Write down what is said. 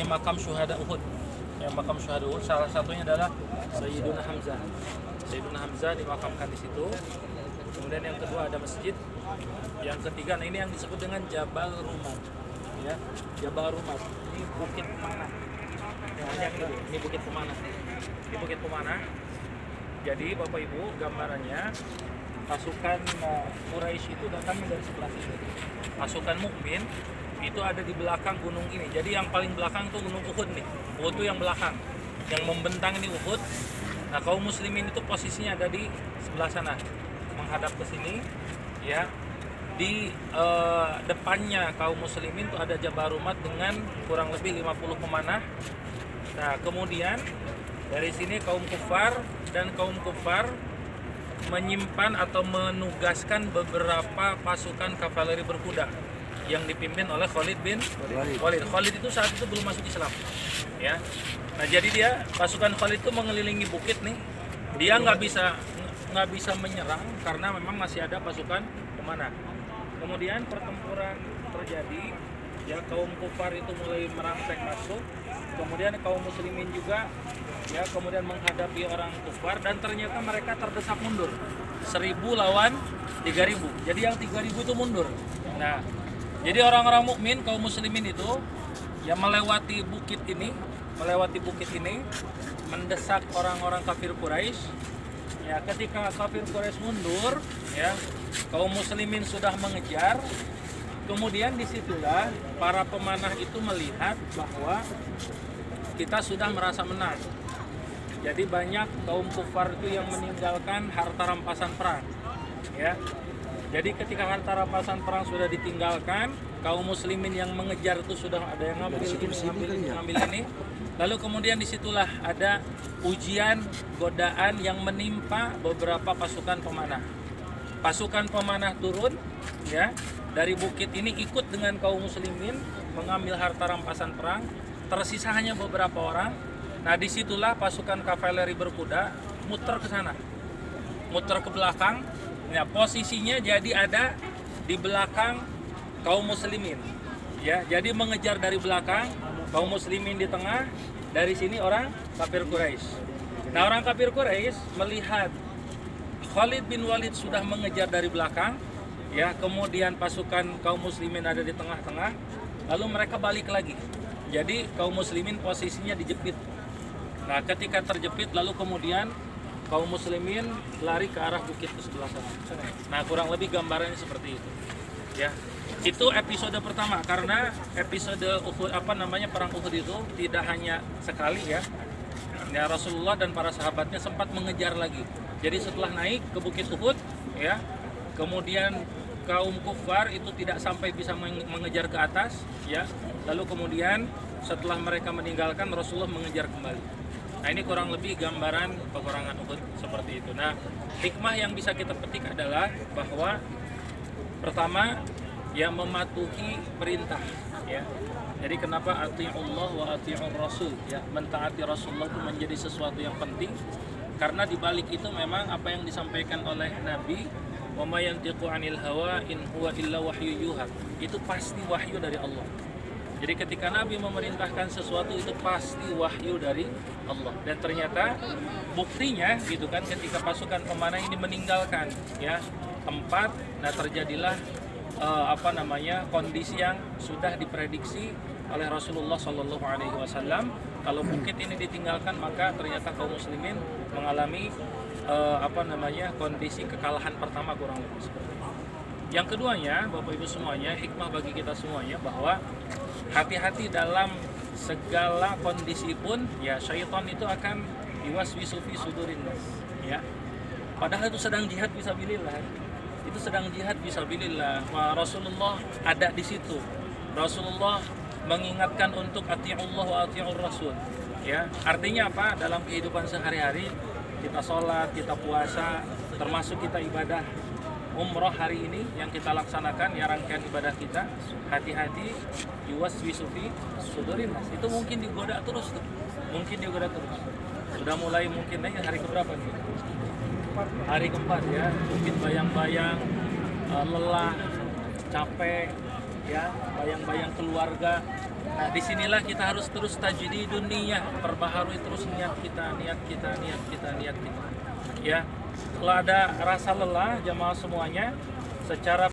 ini makam syuhada Uhud. Yang makam syuhada Uhud salah satunya adalah Sayyiduna Hamzah. Sayyiduna Hamzah dimakamkan di situ. Kemudian yang kedua ada masjid. Yang ketiga, nah ini yang disebut dengan Jabal Rumat. Ya, Jabal Rumat. Ini bukit pemanah. Yang ini bukit pemanah. Ini bukit pemanah. Jadi Bapak Ibu, gambarannya pasukan Quraisy itu datangnya dari sebelah sini. Pasukan mukmin itu ada di belakang gunung ini. Jadi yang paling belakang tuh gunung Uhud nih. Uhud itu yang belakang. Yang membentang ini Uhud. Nah, kaum muslimin itu posisinya ada di sebelah sana. Menghadap ke sini, ya. Di depannya kaum muslimin itu ada Jabal Rumat dengan kurang lebih 50 pemanah. Nah, kemudian dari sini kaum kufar menyimpan atau menugaskan beberapa pasukan kavaleri berkuda yang dipimpin oleh Khalid bin Walid. Khalid itu saat itu belum masuk Islam, ya. Nah, jadi dia pasukan Khalid itu mengelilingi bukit nih. Dia nggak bisa menyerang karena memang masih ada pasukan pemanah. Kemudian pertempuran terjadi, ya, kaum kufar itu mulai merangsek masuk. Kemudian kaum muslimin juga, ya, kemudian menghadapi orang kufar dan ternyata mereka terdesak mundur. 1000 lawan 3000. Jadi yang 3000 itu mundur. Nah, jadi orang-orang mukmin kaum muslimin itu ya melewati bukit ini mendesak orang-orang kafir Quraisy. Ya, ketika kafir Quraisy mundur, ya, kaum muslimin sudah mengejar. Kemudian disitulah para pemanah itu melihat bahwa kita sudah merasa menang. Jadi banyak kaum kufar itu yang meninggalkan harta rampasan perang, ya. Jadi ketika harta rampasan perang sudah ditinggalkan, kaum muslimin yang mengejar itu sudah ada yang ngambil ini. Lalu kemudian disitulah ada ujian, godaan yang menimpa beberapa pasukan pemanah. Pasukan pemanah turun, ya, dari bukit ini ikut dengan kaum muslimin mengambil harta rampasan perang. Tersisa hanya beberapa orang. Nah, disitulah pasukan kavaleri berkuda muter ke sana, muter ke belakang. Ya, posisinya jadi ada di belakang kaum muslimin. Ya, jadi mengejar dari belakang, kaum muslimin di tengah, dari sini orang kafir Quraisy. Nah, orang kafir Quraisy melihat Khalid bin Walid sudah mengejar dari belakang, ya, kemudian pasukan kaum muslimin ada di tengah-tengah, lalu mereka balik lagi. Jadi kaum muslimin posisinya dijepit. Nah, ketika terjepit lalu kemudian kaum muslimin lari ke arah bukit ke sebelah sana. Nah, kurang lebih gambarannya seperti itu. Ya. Itu episode pertama, karena episode Uhud, perang Uhud itu tidak hanya sekali, ya. Ya, Rasulullah dan para sahabatnya sempat mengejar lagi. Jadi setelah naik ke bukit Uhud, ya, kemudian kaum kufar itu tidak sampai bisa mengejar ke atas, ya. Lalu kemudian setelah mereka meninggalkan, Rasulullah mengejar kembali. Nah, ini kurang lebih gambaran peperangan Uhud seperti itu. Nah, hikmah yang bisa kita petik adalah bahwa pertama, ya, mematuhi perintah, ya. Jadi kenapa ati'ullah wa ati'ur rasul, ya, mentaati Rasulullah itu menjadi sesuatu yang penting karena di balik itu memang apa yang disampaikan oleh Nabi, wa ma yantiqu 'anil hawa in huwa illa wahyu yuha, itu pasti wahyu dari Allah. Jadi ketika Nabi memerintahkan sesuatu itu pasti wahyu dari Allah. Dan ternyata buktinya gitu kan, ketika pasukan pemanah ini meninggalkan, ya, tempat, nah terjadilah kondisi yang sudah diprediksi oleh Rasulullah Shallallahu Alaihi Wasallam. Kalau bukit ini ditinggalkan, maka ternyata kaum muslimin mengalami kondisi kekalahan pertama kurang lebih seperti itu. Yang keduanya, Bapak Ibu semuanya, hikmah bagi kita semuanya bahwa hati-hati dalam segala kondisi pun, ya, syaitan itu akan diwaswisu fi sudurin nas, ya. Padahal itu sedang jihad fisabilillah. Itu sedang jihad fisabilillah. Rasulullah ada di situ. Rasulullah mengingatkan untuk ati'ullah wa ati'ur rasul, ya. Artinya apa? Dalam kehidupan sehari-hari kita sholat, kita puasa, termasuk kita ibadah umroh hari ini yang kita laksanakan, ya, rangkaian ibadah kita, hati-hati yuwaswisu fi sudurin nas. Itu mungkin digoda terus tuh. Sudah mulai mungkin hari keberapa nih? Hari keempat, ya. Mungkin bayang-bayang lelah, capek, ya, bayang-bayang keluarga. Nah, disinilah kita harus terus tajdidun niyah, perbaharui terus niat kita. Ya, kalau ada rasa lelah jamaah semuanya secara